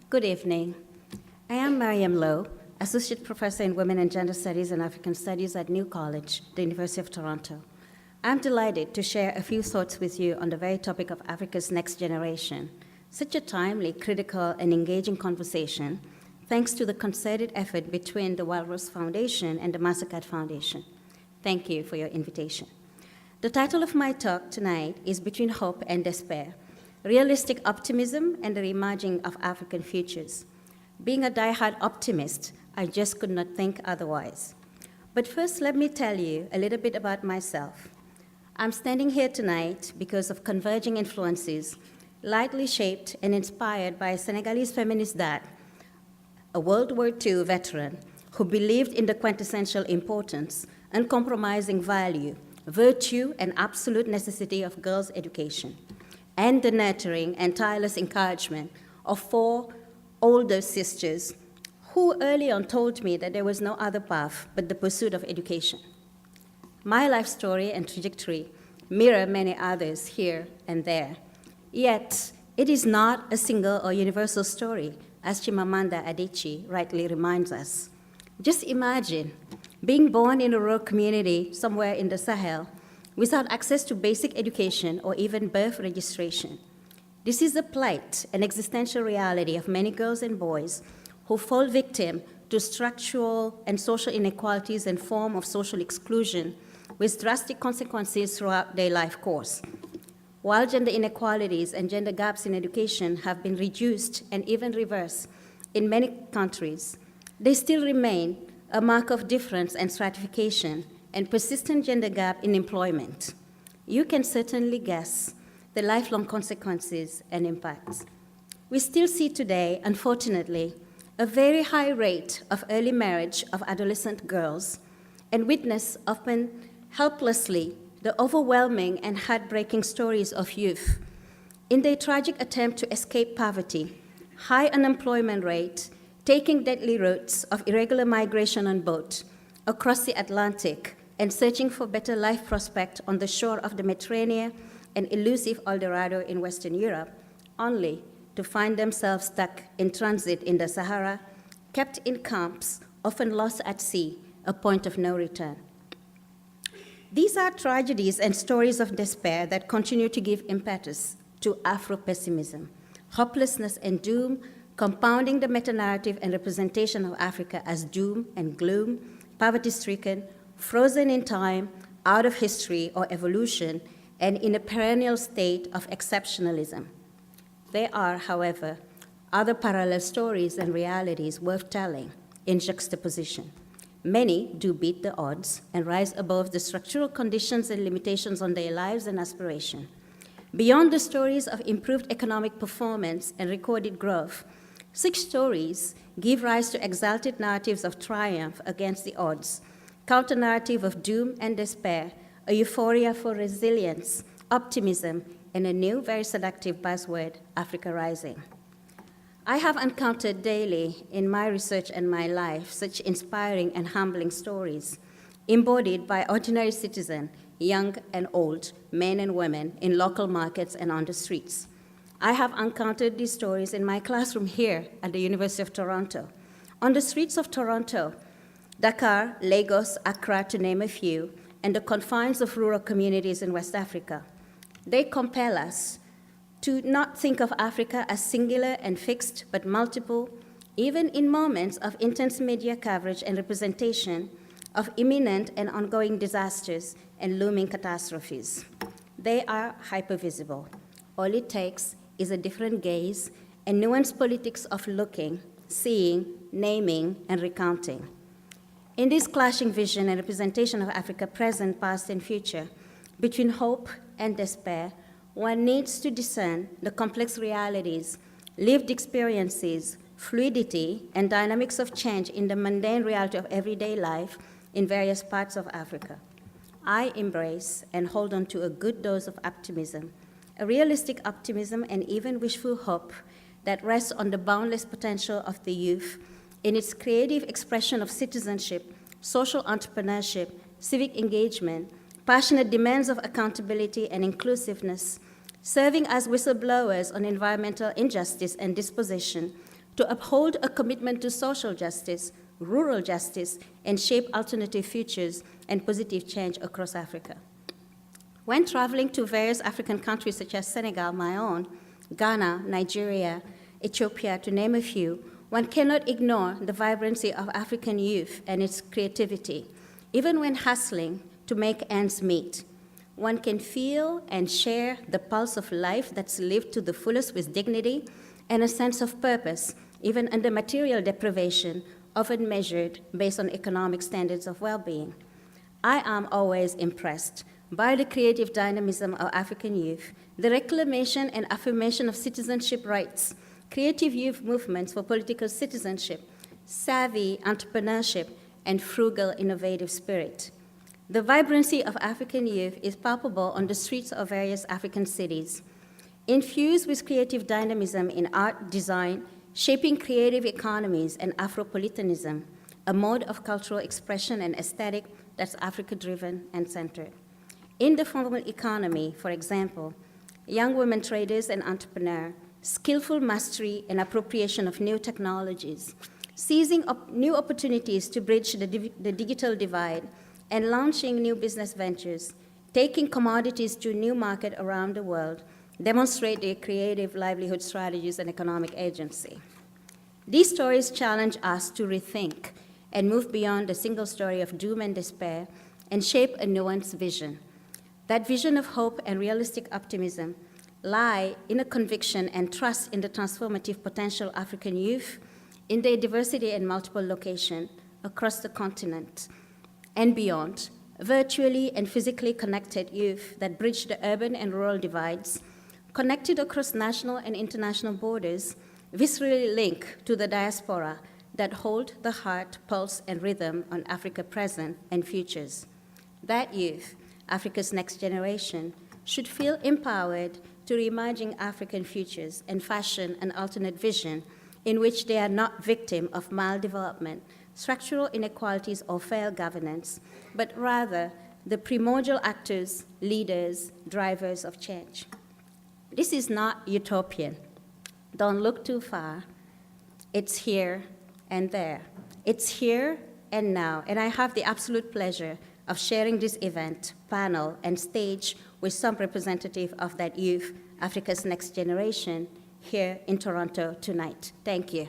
Good evening. I am Marieme Lo, Associate Professor in Women and Gender Studies and African Studies at New College, the University of Toronto. I'm delighted to share a few thoughts with you on the very topic of Africa's next generation. Such a timely, critical, and engaging conversation, thanks to the concerted effort between the Walrus Foundation and the MasterCard Foundation. Thank you for your invitation. The title of my talk tonight is Between Hope and Despair: Realistic Optimism and the Reimagining of African Futures. Being a die-hard optimist, I just could not think otherwise. But first, let me tell you a little bit about myself. I'm standing here tonight because of converging influences, lightly shaped and inspired by a Senegalese feminist dad, a World War II veteran who believed in the quintessential importance, uncompromising value, virtue, and absolute necessity of girls' education, and the nurturing and tireless encouragement of 4 older sisters who early on told me that there was no other path but the pursuit of education. My life story and trajectory mirror many others here and there, yet it is not a single or universal story, as Chimamanda Adichie rightly reminds us. Just imagine being born in a rural community somewhere in the Sahel without access to basic education or even birth registration. This is the plight and existential reality of many girls and boys who fall victim to structural and social inequalities and form of social exclusion with drastic consequences throughout their life course. While gender inequalities and gender gaps in education have been reduced and even reversed in many countries, they still remain a mark of difference and stratification and persistent gender gap in employment. You can certainly guess the lifelong consequences and impacts. We still see today, unfortunately, a very high rate of early marriage of adolescent girls and witness often helplessly the overwhelming and heartbreaking stories of youth in their tragic attempt to escape poverty, high unemployment rate, taking deadly routes of irregular migration on boat across the Atlantic and searching for better life prospect on the shore of the Mediterranean and elusive El Dorado in Western Europe, only to find themselves stuck in transit in the Sahara, kept in camps, often lost at sea, a point of no return. These are tragedies and stories of despair that continue to give impetus to Afro-pessimism, hopelessness and doom, compounding the meta-narrative and representation of Africa as doom and gloom, poverty-stricken, frozen in time, out of history or evolution, and in a perennial state of exceptionalism. There are, however, other parallel stories and realities worth telling in juxtaposition. Many do beat the odds and rise above the structural conditions and limitations on their lives and aspiration. Beyond the stories of improved economic performance and recorded growth, such stories give rise to exalted narratives of triumph against the odds, counter-narrative of doom and despair, a euphoria for resilience, optimism, and a new, very seductive buzzword, Africa Rising. I have encountered daily in my research and my life such inspiring and humbling stories, embodied by ordinary citizens, young and old, men and women, in local markets and on the streets. I have encountered these stories in my classroom here at the University of Toronto, on the streets of Toronto, Dakar, Lagos, Accra, to name a few, and the confines of rural communities in West Africa. They compel us to not think of Africa as singular and fixed, but multiple, even in moments of intense media coverage and representation of imminent and ongoing disasters and looming catastrophes. They are hypervisible. All it takes is a different gaze and nuanced politics of looking, seeing, naming, and recounting. In this clashing vision and representation of Africa present, past, and future, between hope and despair, one needs to discern the complex realities, lived experiences, fluidity, and dynamics of change in the mundane reality of everyday life in various parts of Africa. I embrace and hold on to a good dose of optimism, a realistic optimism and even wishful hope that rests on the boundless potential of the youth in its creative expression of citizenship, social entrepreneurship, civic engagement, passionate demands of accountability and inclusiveness, serving as whistleblowers on environmental injustice and dispossession to uphold a commitment to social justice, rural justice, and shape alternative futures and positive change across Africa. When traveling to various African countries such as Senegal, my own, Ghana, Nigeria, Ethiopia, to name a few, one cannot ignore the vibrancy of African youth and its creativity, even when hustling to make ends meet. One can feel and share the pulse of life that's lived to the fullest with dignity and a sense of purpose, even under material deprivation, often measured based on economic standards of well-being. I am always impressed by the creative dynamism of African youth, the reclamation and affirmation of citizenship rights, creative youth movements for political citizenship, savvy entrepreneurship, and frugal innovative spirit. The vibrancy of African youth is palpable on the streets of various African cities. Infused with creative dynamism in art, design, shaping creative economies and Afropolitanism, a mode of cultural expression and aesthetic that's Africa-driven and centered. In the formal economy, for example, young women traders and entrepreneurs, skillful mastery and appropriation of new technologies, seizing new opportunities to bridge the digital divide, and launching new business ventures, taking commodities to a new market around the world, demonstrate their creative livelihood strategies and economic agency. These stories challenge us to rethink and move beyond the single story of doom and despair and shape a nuanced vision. That vision of hope and realistic optimism lie in a conviction and trust in the transformative potential of African youth, in their diversity and multiple locations across the continent and beyond, virtually and physically connected youth that bridge the urban and rural divides, connected across national and international borders, viscerally linked to the diaspora that hold the heart, pulse, and rhythm on Africa present and futures. That youth, Africa's next generation, should feel empowered to reimagine African futures and fashion an alternate vision in which they are not victim of maldevelopment, structural inequalities, or failed governance, but rather the primordial actors, leaders, drivers of change. This is not utopian. Don't look too far. It's here and there. It's here and now, and I have the absolute pleasure of sharing this event, panel, and stage with some representative of that youth, Africa's next generation, here in Toronto tonight. Thank you.